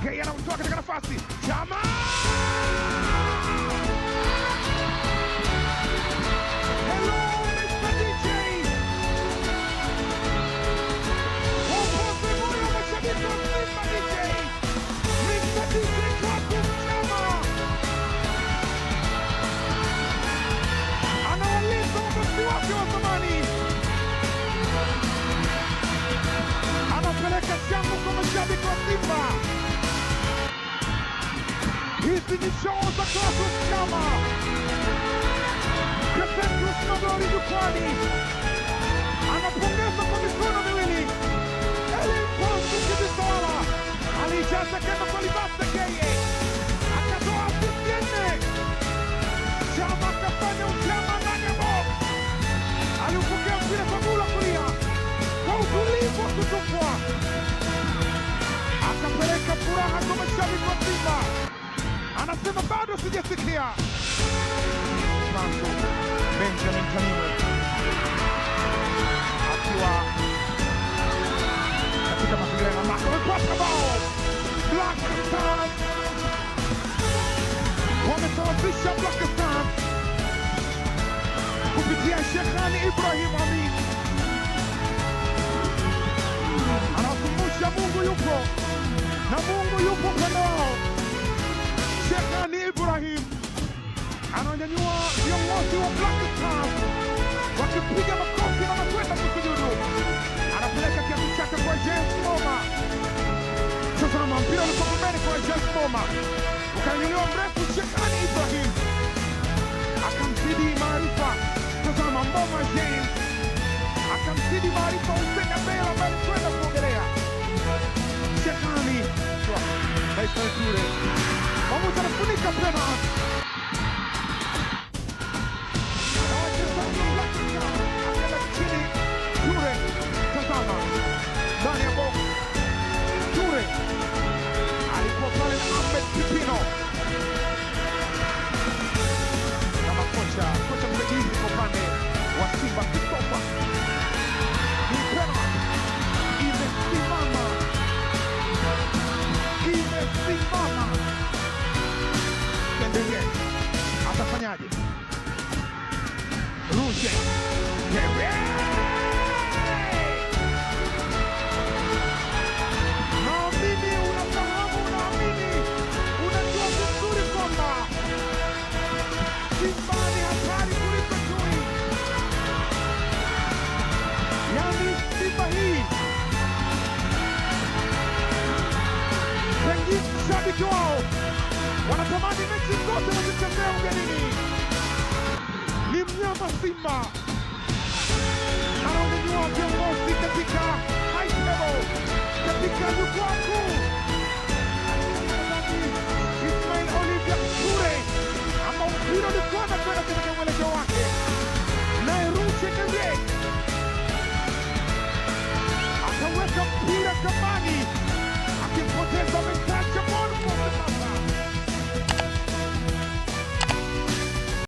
KA anamtoa katika nafasi. Chama! Hello Mr. DJ. Wapoze moyo mashabiki wa Simba DJ. Mr. DJ Clatous Chama. Anawalinda wafuasi wake wa zamani. Anapeleka shangwe kwa mashabiki wa Simba. Hizi ni show za Clatous Chama. Juventus Magori jukwani. Anapongeza kwa mikono miwili. Elimpanzu Kibisawala. Alijaza kema kwa Libasa KA. Akatoa assist ya 4. Chama akafanya ushama ndani ya box. Aliupokea mpira kwa gula kulia. Kwa utulivu wa kutupwa. Akapeleka furaha kwa mashabiki wa Simba. Anasema bado sijasikia. Franco Benjamin Tanimu akiwa katika mazingira ya mamlaka. Amepata bao. Black Stars wamesawazisha Black Stars kupitia Shekhani Ibrahim Amin. Anakumbusha Mungu yupo na Mungu yupo upande wao. Shekhani Ibrahim ananyanyua viongozi wa Black Stars wakipiga makofi na wanakwenda kusujudu. Anapeleka kiatu chake kwa James Moma. Tazama mpira ulikuwa pembeni kwa James Moma. Ukanyanyua mrefu Shekhani Ibrahim. Akamzidi maarifa. Tazama Moma James. Akamzidi maarifa Hussein Abela ambaye alikwenda kuogelea. Shekhani. Naisha Ture. Mamuzi anafunika penalty. Pipino na makocha msaidizi kwa upande wa Simba Christopher. Ni penalty imesimama. Kendenge atafanyaje? Rushe shabiki wao wanatamani mechi zote wazitembea ugenini. Ni mnyama Simba.